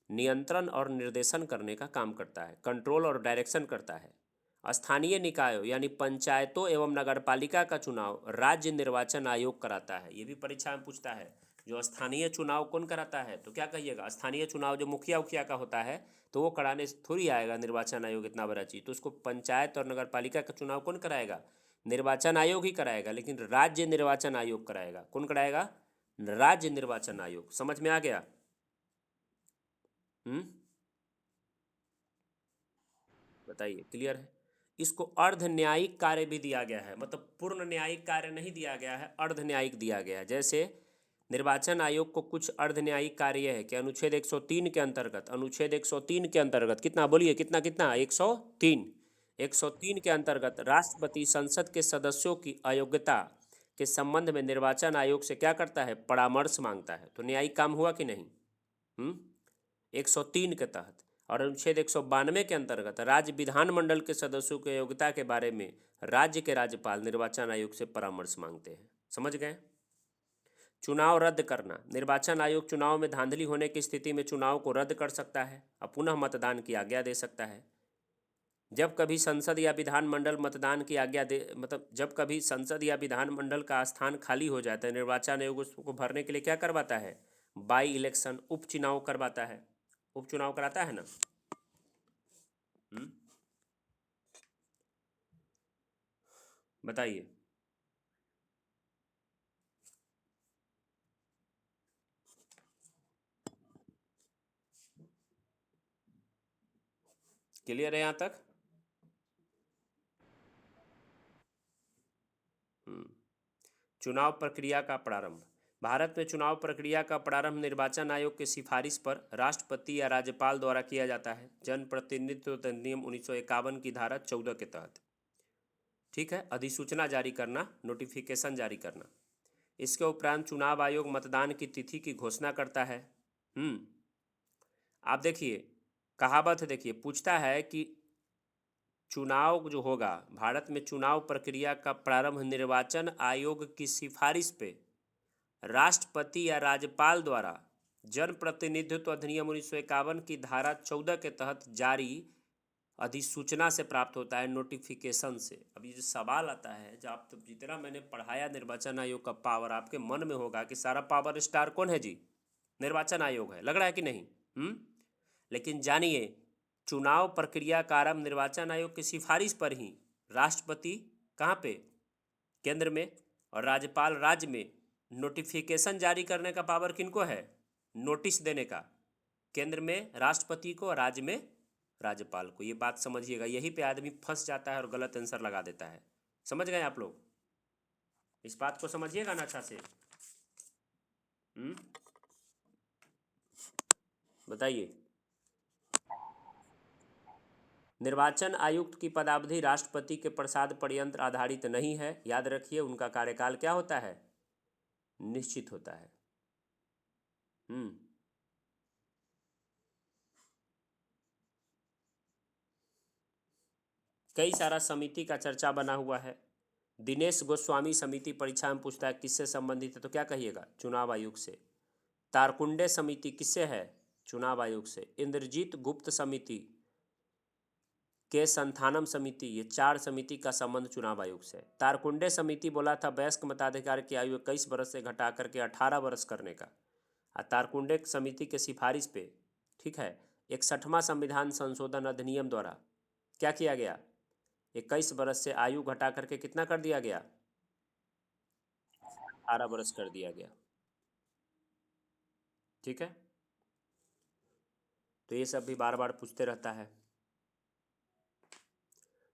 नियंत्रण और निर्देशन करने का काम करता है, कंट्रोल और डायरेक्शन करता है। स्थानीय निकायों यानी पंचायतों एवं नगरपालिका का चुनाव राज्य निर्वाचन आयोग कराता है। ये भी परीक्षा में पूछता है। जो स्थानीय चुनाव कौन कराता है, तो क्या कहिएगा, स्थानीय चुनाव जो मुखिया उखिया का होता है तो वो कराने से थोड़ी आएगा निर्वाचन आयोग इतना बड़ा चीज़, तो उसको पंचायत और नगर पालिका का चुनाव कौन कराएगा, निर्वाचन आयोग ही कराएगा, लेकिन राज्य निर्वाचन आयोग कराएगा। कौन कराएगा, राज्य निर्वाचन आयोग। समझ में आ गया? बताइए, क्लियर है? इसको अर्ध न्यायिक कार्य भी दिया गया है, मतलब पूर्ण न्यायिक कार्य नहीं दिया गया है, अर्ध न्यायिक दिया गया है। जैसे निर्वाचन आयोग को कुछ अर्ध न्यायिक कार्य है कि अनुच्छेद 103 के अंतर्गत, अनुच्छेद 103 के अंतर्गत कितना, बोलिए कितना कितना, 103, 103 के अंतर्गत राष्ट्रपति संसद के सदस्यों की अयोग्यता के संबंध में निर्वाचन आयोग से क्या करता है, परामर्श मांगता है। तो न्यायिक काम हुआ कि नहीं? 103 के तहत। और अनुच्छेद 192 के अंतर्गत राज्य विधानमंडल के सदस्यों की योग्यता के बारे में राज्य के राज्यपाल निर्वाचन आयोग से परामर्श मांगते हैं। समझ गए? चुनाव रद्द करना, निर्वाचन आयोग चुनाव में धांधली होने की स्थिति में चुनाव को रद्द कर सकता है और पुनः मतदान की आज्ञा दे सकता है। जब कभी संसद या विधानमंडल मतदान की आज्ञा दे, मतलब जब कभी संसद या विधानमंडल का स्थान खाली हो जाता है, निर्वाचन आयोग उसको भरने के लिए क्या करवाता है, बाई इलेक्शन, उपचुनाव करवाता है, उपचुनाव कराता है ना। बताइए। क्लियर है यहाँ तक? चुनाव प्रक्रिया का प्रारंभ। भारत में चुनाव प्रक्रिया का प्रारंभ निर्वाचन आयोग की सिफारिश पर राष्ट्रपति या राज्यपाल द्वारा किया जाता है, जनप्रतिनिधित्व अधिनियम 1951 की धारा 14 के तहत। ठीक है, अधिसूचना जारी करना, नोटिफिकेशन जारी करना। इसके उपरांत चुनाव आयोग मतदान की तिथि की घोषणा करता है। आप देखिए, कहावत देखिए, पूछता है कि चुनाव जो होगा भारत में, चुनाव प्रक्रिया का प्रारंभ निर्वाचन आयोग की सिफारिश पे राष्ट्रपति या राज्यपाल द्वारा जनप्रतिनिधित्व अधिनियम 1951 की धारा 14 के तहत जारी अधिसूचना से प्राप्त होता है, नोटिफिकेशन से। अब ये जो सवाल आता है, जब आप, तो जितना मैंने पढ़ाया निर्वाचन आयोग का पावर, आपके मन में होगा कि सारा पावर स्टार कौन है जी, निर्वाचन आयोग है, लग रहा है कि नहीं? लेकिन जानिए, चुनाव प्रक्रिया का आरंभ निर्वाचन आयोग की सिफारिश पर ही राष्ट्रपति कहाँ पे, केंद्र में, और राज्यपाल राज्य में नोटिफिकेशन जारी करने का पावर किनको है, नोटिस देने का, केंद्र में राष्ट्रपति को, राज्य में राज्यपाल को। ये बात समझिएगा, यही पे आदमी फंस जाता है और गलत आंसर लगा देता है। समझ गए आप लोग? इस बात को समझिएगा ना अच्छा से। बताइए। निर्वाचन आयुक्त की पदावधि राष्ट्रपति के प्रसाद पर्यंत आधारित नहीं है, याद रखिए। उनका कार्यकाल क्या होता है, निश्चित होता है। कई सारा समिति का चर्चा बना हुआ है। दिनेश गोस्वामी समिति परीक्षा में पूछता है किससे संबंधित है, तो क्या कहिएगा, चुनाव आयोग से। तारकुंडे समिति किससे है, चुनाव आयोग से। इंद्रजीत गुप्त समिति, के संथानम समिति, ये 4 समिति का संबंध चुनाव आयोग से। तारकुंडे समिति बोला था वयस्क मताधिकार की आयु 21 वर्ष से घटा करके 18 वर्ष करने का। तारकुंडे समिति के सिफारिश पे, ठीक है, 61वां संविधान संशोधन अधिनियम द्वारा क्या किया गया, 21 वर्ष से आयु घटा करके कितना कर दिया गया, 18 वर्ष कर दिया गया। ठीक है, तो ये सब भी बार बार पूछते रहता है।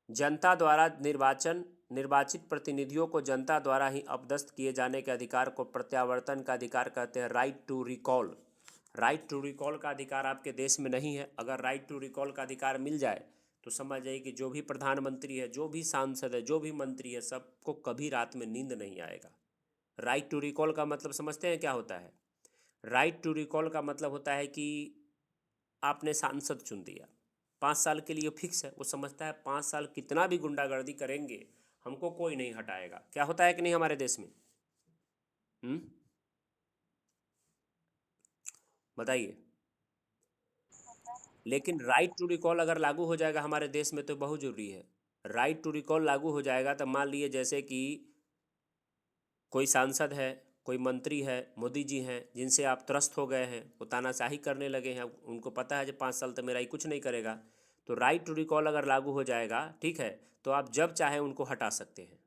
जनता द्वारा निर्वाचित प्रतिनिधियों को जनता द्वारा ही अपदस्थ किए जाने के अधिकार को प्रत्यावर्तन का अधिकार कहते हैं, right to recall. Right to recall का अधिकार आपके देश में नहीं है। अगर राइट टू रिकॉल का अधिकार मिल जाए तो समझ जाइए कि जो भी प्रधानमंत्री है, जो भी सांसद है, जो भी मंत्री है, सबको कभी रात में नींद नहीं आएगा। राइट टू रिकॉल का मतलब समझते हैं क्या होता है? राइट टू रिकॉल का मतलब होता है कि आपने सांसद चुन दिया, 5 साल के लिए फिक्स है, वो समझता है 5 साल कितना भी गुंडागर्दी करेंगे हमको कोई नहीं हटाएगा। क्या होता है कि नहीं हमारे देश में? बताइए। लेकिन राइट टू रिकॉल अगर लागू हो जाएगा हमारे देश में तो बहुत ज़रूरी है। राइट टू रिकॉल लागू हो जाएगा तो मान लीजिए जैसे कि कोई सांसद है, कोई मंत्री है, मोदी जी हैं, जिनसे आप त्रस्त हो गए हैं, वो तानाशाही करने लगे हैं, उनको पता है कि 5 साल तक मेरा ये कुछ नहीं करेगा, तो राइट टू रिकॉल अगर लागू हो जाएगा, ठीक है, तो आप जब चाहे उनको हटा सकते हैं,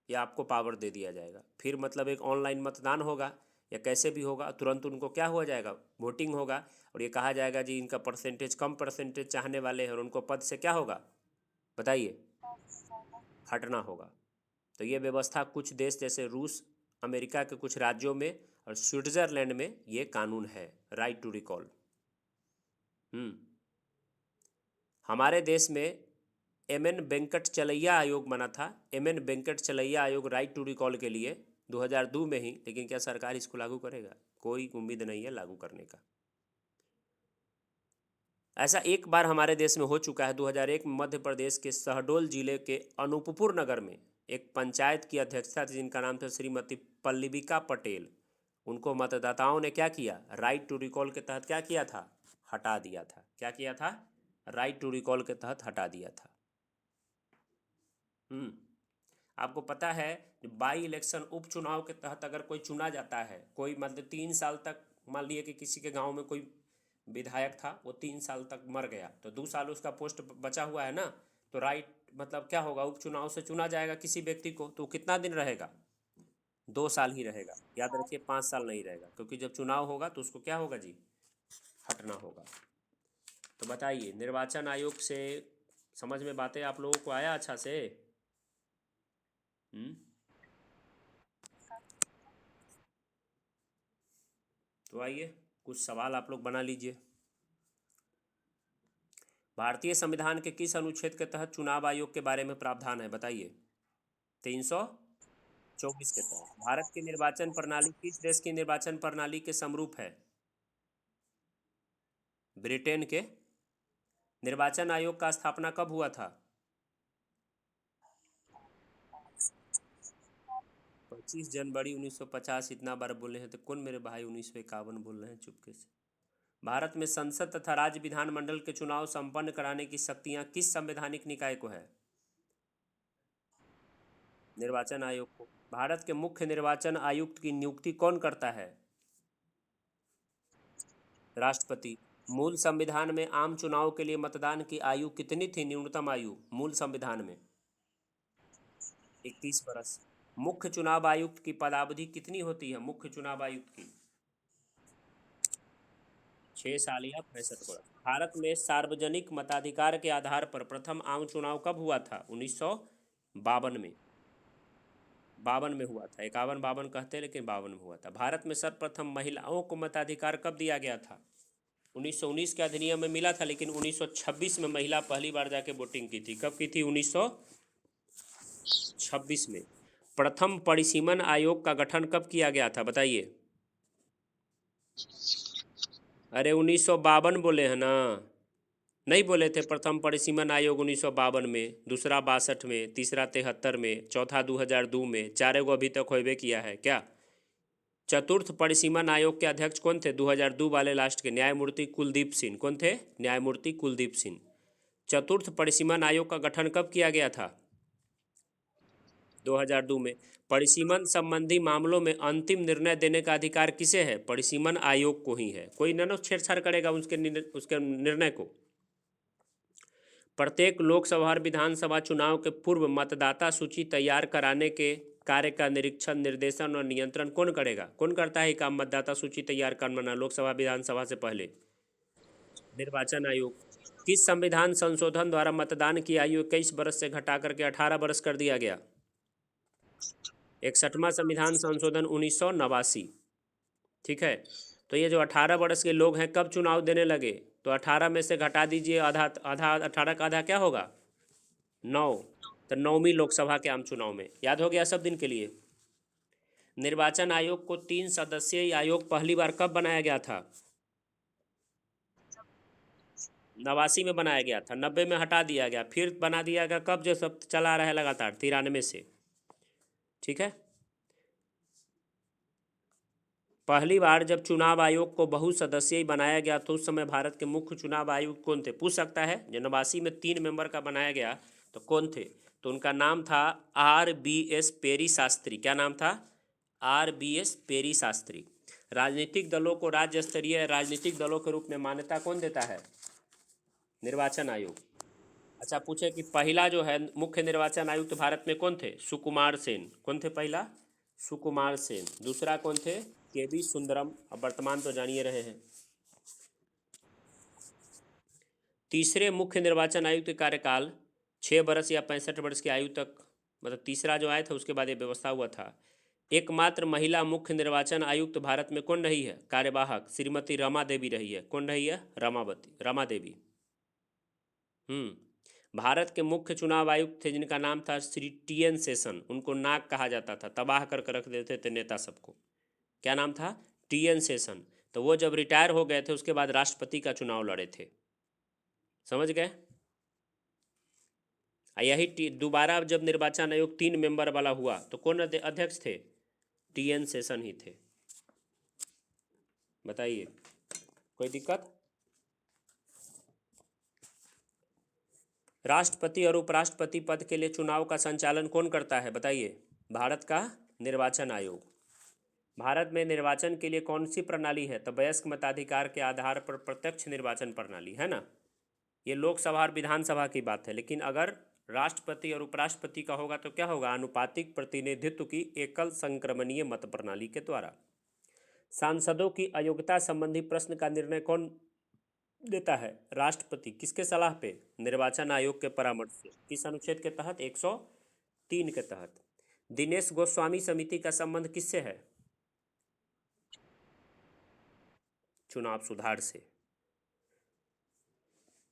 या आपको पावर दे दिया जाएगा। फिर मतलब एक ऑनलाइन मतदान होगा या कैसे भी होगा, तुरंत उनको क्या हो जाएगा, वोटिंग होगा, और ये कहा जाएगा जी इनका परसेंटेज, कम परसेंटेज चाहने वाले हैं और उनको पद से क्या होगा बताइए, हटना होगा। तो ये व्यवस्था कुछ देश जैसे रूस, अमेरिका के कुछ राज्यों में और स्विट्ज़रलैंड में ये कानून है, राइट टू रिकॉल। हमारे देश में एम.एन. वेंकट चलैया आयोग बना था, एम.एन. वेंकट चलैया आयोग राइट टू रिकॉल के लिए 2002 में ही, लेकिन क्या सरकार इसको लागू करेगा? कोई उम्मीद नहीं है लागू करने का। ऐसा एक बार हमारे देश में हो चुका है। 2001 में मध्य प्रदेश के शहडोल जिले के अनूपपुर नगर में एक पंचायत की अध्यक्षता थी, जिनका नाम था श्रीमती पल्लविका पटेल। उनको मतदाताओं ने क्या किया, राइट टू रिकॉल के तहत क्या किया था, हटा दिया था। क्या किया था, राइट टू रिकॉल के तहत हटा दिया था। आपको पता है बाई इलेक्शन, उपचुनाव के तहत अगर कोई चुना जाता है, कोई मतलब 3 साल तक, मान लिए कि किसी के गांव में कोई विधायक था, वो 3 साल तक मर गया, तो 2 साल उसका पोस्ट बचा हुआ है ना, तो राइट मतलब क्या होगा, उपचुनाव से चुना जाएगा किसी व्यक्ति को, तो कितना दिन रहेगा, 2 साल ही रहेगा। याद रखिए 5 साल नहीं रहेगा, क्योंकि जब चुनाव होगा तो उसको क्या होगा जी, हटना होगा। तो बताइए, निर्वाचन आयोग से समझ में बातें आप लोगों को आया अच्छा से? हम्म तो आइए कुछ सवाल आप लोग बना लीजिए। भारतीय संविधान के किस अनुच्छेद के तहत चुनाव आयोग के बारे में प्रावधान है बताइए? 324 के तहत। भारत की निर्वाचन प्रणाली किस देश की निर्वाचन प्रणाली के समरूप है? ब्रिटेन के। निर्वाचन आयोग का स्थापना कब हुआ था? 25 जनवरी 1950। इतना बार बोले हैं तो कौन मेरे भाई 1951 बोल रहे हैं चुपके से। भारत में संसद तथा राज्य विधानमंडल के चुनाव संपन्न कराने की शक्तियां किस संवैधानिक निकाय को है? निर्वाचन आयोग को। भारत के मुख्य निर्वाचन आयुक्त की नियुक्ति कौन करता है? राष्ट्रपति। मूल संविधान में आम चुनाव के लिए मतदान की आयु कितनी थी, न्यूनतम आयु मूल संविधान में? 21 वर्ष। मुख्य चुनाव आयुक्त की पदावधि कितनी होती है, मुख्य चुनाव आयुक्त की? 6 साल या 65 वर्ष। भारत में सार्वजनिक मताधिकार के आधार पर प्रथम आम चुनाव कब हुआ था? 1952 में। 52 में हुआ था, 51 52 कहते हैं लेकिन 52 में हुआ था। भारत में सर्वप्रथम महिलाओं को मताधिकार कब दिया गया था? 1919 के अधिनियम में मिला था, लेकिन 1926 में महिला पहली बार जाके वोटिंग की थी। कब की थी? 1926 में। प्रथम परिसीमन आयोग का गठन कब किया गया था बताइए? अरे 1952 बोले हैं ना, नहीं बोले थे? प्रथम परिसीमन आयोग 1952 में, दूसरा 62 में, तीसरा 73 में, चौथा 2002 में, चारे को अभी तक होबे किया है क्या? चतुर्थ परिसीमन आयोग के अध्यक्ष कौन थे 2002 वाले लास्ट के? न्यायमूर्ति कुलदीप सिंह। कौन थे? न्यायमूर्ति कुलदीप सिंह। चतुर्थ परिसीमन आयोग का गठन कब किया गया था? 2002 में। परिसीमन संबंधी मामलों में अंतिम निर्णय देने का अधिकार किसे है? परिसीमन आयोग को ही है, कोई न छेड़छाड़ करेगा उसके निर्णय को। प्रत्येक लोकसभा और विधानसभा चुनाव के पूर्व मतदाता सूची तैयार कराने के कार्य का निरीक्षण, निर्देशन और नियंत्रण कौन करेगा? कौन करता है काम, मतदाता सूची तैयार करना लोकसभा विधानसभा से पहले? निर्वाचन आयोग। किस संविधान संशोधन द्वारा मतदान की आयु 21 वर्ष से घटा करके 18 वर्ष कर दिया गया? 61वां संविधान संशोधन 1989। ठीक है। तो ये जो 18 वर्ष के लोग हैं कब चुनाव देने लगे? तो 18 में से घटा दीजिए आधा, आधा 18 का आधा क्या होगा? 9। तो 9वीं लोकसभा के आम चुनाव में। याद हो गया सब दिन के लिए? निर्वाचन आयोग को 3 सदस्यीय आयोग पहली बार कब बनाया गया था? 89 में बनाया गया था, 90 में हटा दिया गया, फिर बना दिया गया कब, जो सब चला रहा है लगातार 93 से। ठीक है। पहली बार जब चुनाव आयोग को बहुसदस्यीय बनाया गया तो उस समय भारत के मुख्य चुनाव आयुक्त कौन थे? पूछ सकता है। जो 89 में 3 मेंबर का बनाया गया तो कौन थे? तो उनका नाम था RBS पेरी शास्त्री। क्या नाम था? RBS पेरी शास्त्री। राजनीतिक दलों को राज्य स्तरीय राजनीतिक दलों के रूप में मान्यता कौन देता है? निर्वाचन आयोग। अच्छा, पूछे कि पहला जो है मुख्य निर्वाचन आयुक्त भारत में कौन थे? सुकुमार सेन। कौन थे पहला? सुकुमार सेन। दूसरा कौन थे? केवी सुंदरम। अब वर्तमान तो जानिए रहे हैं। तीसरे मुख्य निर्वाचन आयुक्त का कार्यकाल 6 वर्ष या 65 वर्ष की आयु तक, मतलब तीसरा जो आया था उसके बाद ये व्यवस्था हुआ था। एकमात्र महिला मुख्य निर्वाचन आयुक्त भारत में कौन रही है? कार्यवाहक श्रीमती रमा देवी रही है। कौन रही है? रमा देवी। भारत के मुख्य चुनाव आयुक्त थे जिनका नाम था श्री TN शेषन। उनको नाग कहा जाता था, तबाह कर रख देते थे नेता सबको। क्या नाम था? TN शेषन। तो वो जब रिटायर हो गए थे उसके बाद राष्ट्रपति का चुनाव लड़े थे। समझ गए? यही दोबारा जब निर्वाचन आयोग 3 मेंबर वाला हुआ तो कौन अध्यक्ष थे? TN शेषन ही थे। बताइए, कोई दिक्कत? राष्ट्रपति और उपराष्ट्रपति पद के लिए चुनाव का संचालन कौन करता है? बताइए। भारत का निर्वाचन आयोग। भारत में निर्वाचन के लिए कौन सी प्रणाली है? तो वयस्क मताधिकार के आधार पर प्रत्यक्ष निर्वाचन प्रणाली है ना। ये लोकसभा और विधानसभा की बात है, लेकिन अगर राष्ट्रपति और उपराष्ट्रपति का होगा तो क्या होगा? आनुपातिक प्रतिनिधित्व की एकल संक्रमणीय मत प्रणाली के द्वारा। सांसदों की अयोग्यता संबंधी प्रश्न का निर्णय कौन देता है? राष्ट्रपति। किसके सलाह पे? निर्वाचन आयोग के परामर्श से। किस अनुच्छेद के तहत? 103 के तहत। दिनेश गोस्वामी समिति का संबंध किससे है? चुनाव सुधार से।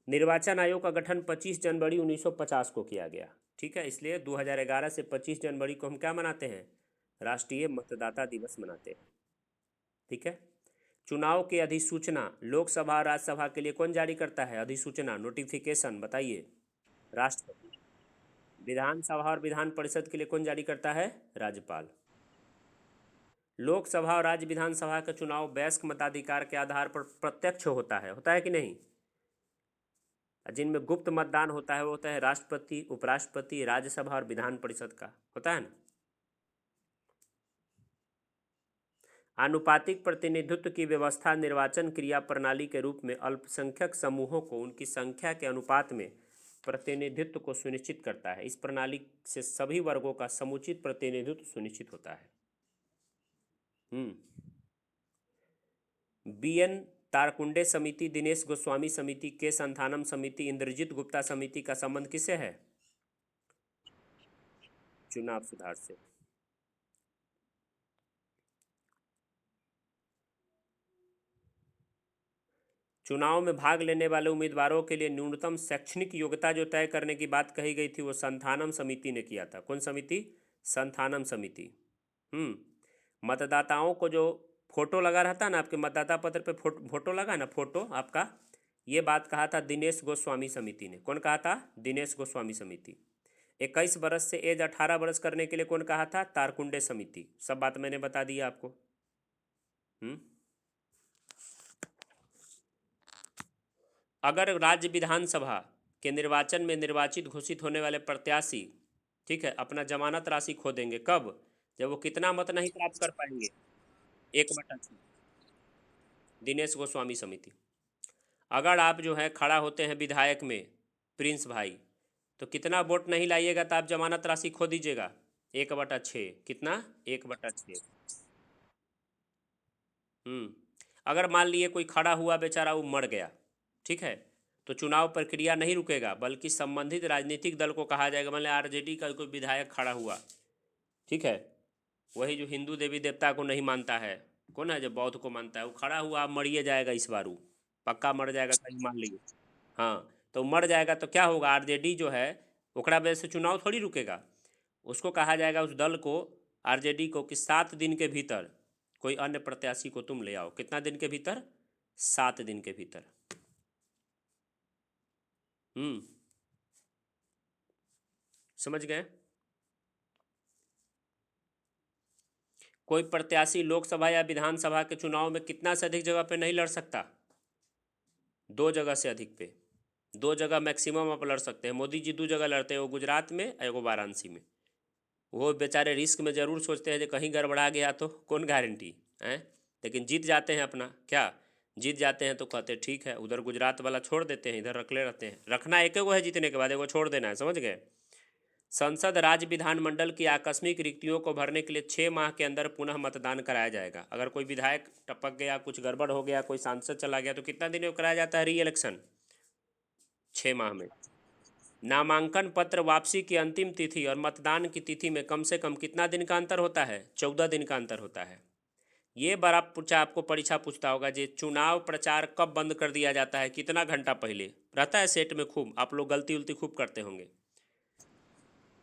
निर्वाचन आयोग का गठन 25 जनवरी 1950 को किया गया। ठीक है, इसलिए 2011 से 25 जनवरी को हम क्या मनाते हैं? राष्ट्रीय मतदाता दिवस मनाते हैं। ठीक है। चुनाव की अधिसूचना लोकसभा और राज्यसभा के लिए कौन जारी करता है? अधिसूचना, नोटिफिकेशन। बताइए। राष्ट्रपति। विधानसभा और विधान परिषद के लिए कौन जारी करता है? राज्यपाल। लोकसभा और राज्य विधानसभा का चुनाव वयस्क मताधिकार के आधार पर प्रत्यक्ष होता है कि नहीं? जिनमें गुप्त मतदान होता है वो होता है राष्ट्रपति, उपराष्ट्रपति, राज्यसभा और विधान परिषद का। होता है ना। आनुपातिक प्रतिनिधित्व की व्यवस्था निर्वाचन क्रिया प्रणाली के रूप में अल्पसंख्यक समूहों को उनकी संख्या के अनुपात में प्रतिनिधित्व को सुनिश्चित करता है। इस प्रणाली से सभी वर्गों का समुचित प्रतिनिधित्व सुनिश्चित होता है। BN तारकुंडे समिति, दिनेश गोस्वामी समिति, के संथानम समिति, इंद्रजीत गुप्ता समिति का संबंध किससे है? चुनाव सुधार से। चुनाव में भाग लेने वाले उम्मीदवारों के लिए न्यूनतम शैक्षणिक योग्यता जो तय करने की बात कही गई थी वो संथानम समिति ने किया था। कौन समिति? संथानम समिति। मतदाताओं को जो फोटो लगा रहता ना, आपके मतदाता पत्र पे फोटो लगा ना, फोटो आपका, ये बात कहा था दिनेश गोस्वामी समिति ने। कौन कहा था? दिनेश गोस्वामी समिति। 21 वर्ष से एज 18 वर्ष करने के लिए कौन कहा था? तारकुंडे समिति। सब बात मैंने बता दी आपको। अगर राज्य विधानसभा के निर्वाचन में निर्वाचित घोषित होने वाले प्रत्याशी, ठीक है, अपना जमानत राशि खो देंगे। कब? जब वो कितना मत नहीं प्राप्त कर पाएंगे? 1/6। दिनेश गोस्वामी समिति। अगर आप जो है खड़ा होते हैं विधायक में, प्रिंस भाई, तो कितना वोट नहीं लाइएगा तो आप जमानत राशि खो दीजिएगा? 1/6। कितना? 1/6। अगर मान लिए कोई खड़ा हुआ बेचारा वो मर गया, ठीक है, तो चुनाव प्रक्रिया नहीं रुकेगा, बल्कि संबंधित राजनीतिक दल को कहा जाएगा। मान लिया RJD का कोई विधायक खड़ा हुआ, ठीक है, वही जो हिंदू देवी देवता को नहीं मानता है, कौन है जो बौद्ध को मानता है, वो खड़ा हुआ, आप मरिए जाएगा इस बार, वो पक्का मर जाएगा, कहीं मान लीजिए। हाँ, तो मर जाएगा तो क्या होगा? RJD जो है ओकरा वजह से चुनाव थोड़ी रुकेगा। उसको कहा जाएगा, उस दल को, RJD को, कि 7 दिन के भीतर कोई अन्य प्रत्याशी को तुम ले आओ। कितना दिन के भीतर? 7 दिन के भीतर। समझ गए? कोई प्रत्याशी लोकसभा या विधानसभा के चुनाव में कितना से अधिक जगह पे नहीं लड़ सकता? 2 जगह से अधिक पे। 2 जगह मैक्सिमम आप लड़ सकते हैं। मोदी जी 2 जगह लड़ते हैं, वो गुजरात में और वो वाराणसी में। वो बेचारे रिस्क में ज़रूर सोचते हैं कि कहीं गड़बड़ा गया तो कौन गारंटी है, लेकिन जीत जाते हैं अपना। क्या जीत जाते हैं तो कहते हैं ठीक है, उधर गुजरात वाला छोड़ देते हैं, इधर रखले रहते हैं। रखना एक है जीतने के बाद, एगो छोड़ देना है, समझ गए। संसद राज्य विधानमंडल की आकस्मिक रिक्तियों को भरने के लिए 6 माह के अंदर पुनः मतदान कराया जाएगा। अगर कोई विधायक टपक गया, कुछ गड़बड़ हो गया, कोई सांसद चला गया, तो कितना दिन में कराया जाता है री इलेक्शन? 6 माह में। नामांकन पत्र वापसी की अंतिम तिथि और मतदान की तिथि में कम से कम कितना दिन का अंतर होता है? 14 दिन का अंतर होता है। ये बार आप पूछा, आपको परीक्षा पूछता होगा जी, चुनाव प्रचार कब बंद कर दिया जाता है, कितना घंटा पहले रहता है सेट में? खूब आप लोग गलती उलती खूब करते होंगे।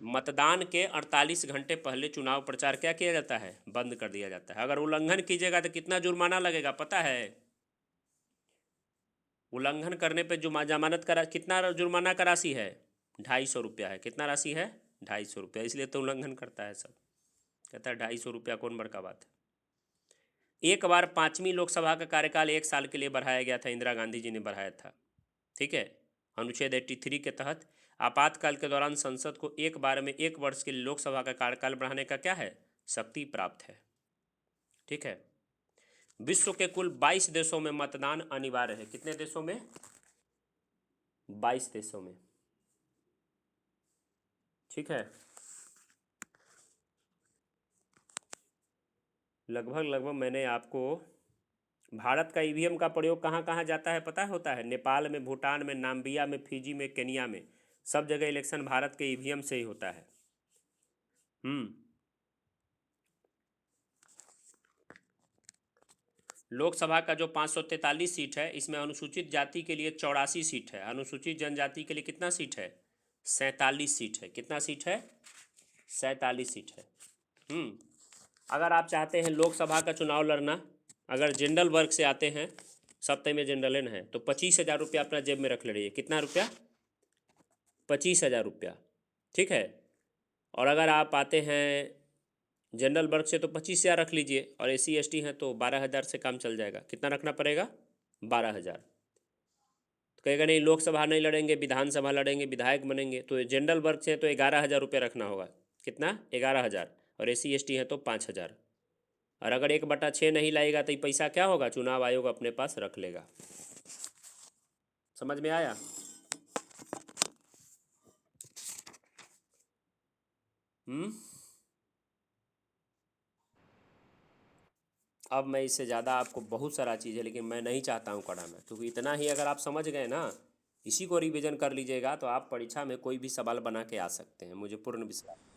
मतदान के 48 घंटे पहले चुनाव प्रचार क्या किया जाता है? बंद कर दिया जाता है। अगर उल्लंघन कीजिएगा तो कितना जुर्माना लगेगा पता है? उल्लंघन करने पे जमानत का कितना जुर्माना का राशि है? 250 रुपया है। कितना राशि है? 250 रुपया। इसलिए तो उल्लंघन करता है सब, कहता है 250 रुपया कौन बड़का बात है। एक बार 5वीं लोकसभा का कार्यकाल 1 साल के लिए बढ़ाया गया था, इंदिरा गांधी जी ने बढ़ाया था, ठीक है। अनुच्छेद 83 के तहत आपातकाल के दौरान संसद को एक बार में 1 वर्ष के लिए लोकसभा का कार्यकाल बढ़ाने का क्या है? शक्ति प्राप्त है, ठीक है। विश्व के कुल 22 देशों में मतदान अनिवार्य है। कितने देशों में? 22 देशों में, ठीक है। लगभग मैंने आपको भारत का ईवीएम का प्रयोग कहाँ कहाँ जाता है पता होता है? नेपाल में, भूटान में, नाम्बिया में, फिजी में, केनिया में, सब जगह इलेक्शन भारत के ईवीएम से ही होता है। लोकसभा का जो 543 सीट है, इसमें अनुसूचित जाति के लिए 84 सीट है, अनुसूचित जनजाति के लिए कितना सीट है? 47 सीट है। कितना सीट है? 47 सीट है। अगर आप चाहते हैं लोकसभा का चुनाव लड़ना, अगर जनरल वर्ग से आते हैं, सप्ताह में जनरल है, तो 25,000 रुपया अपना जेब में रख ले रही है। कितना रुपया? 25,000 रुपया, ठीक है। और अगर आप आते हैं जनरल वर्ग से तो 25,000 रख लीजिए, और SC ST हैं तो 12,000 से काम चल जाएगा। कितना रखना पड़ेगा? 12,000। तो कहेगा नहीं लोकसभा नहीं लड़ेंगे, विधानसभा लड़ेंगे, विधायक बनेंगे, तो जनरल वर्ग से तो 11,000 रुपये रखना होगा। कितना? 11,000। और SC ST है तो 5,000। और अगर 1/6 नहीं लाएगा तो ये पैसा क्या होगा? चुनाव आयोग अपने पास रख लेगा। समझ में आया? अब मैं इससे ज़्यादा आपको बहुत सारा चीज़ है, लेकिन मैं नहीं चाहता हूँ पढ़ाना, क्योंकि इतना ही अगर आप समझ गए ना, इसी को रिवीजन कर लीजिएगा तो आप परीक्षा में कोई भी सवाल बना के आ सकते हैं, मुझे पूर्ण विश्वास।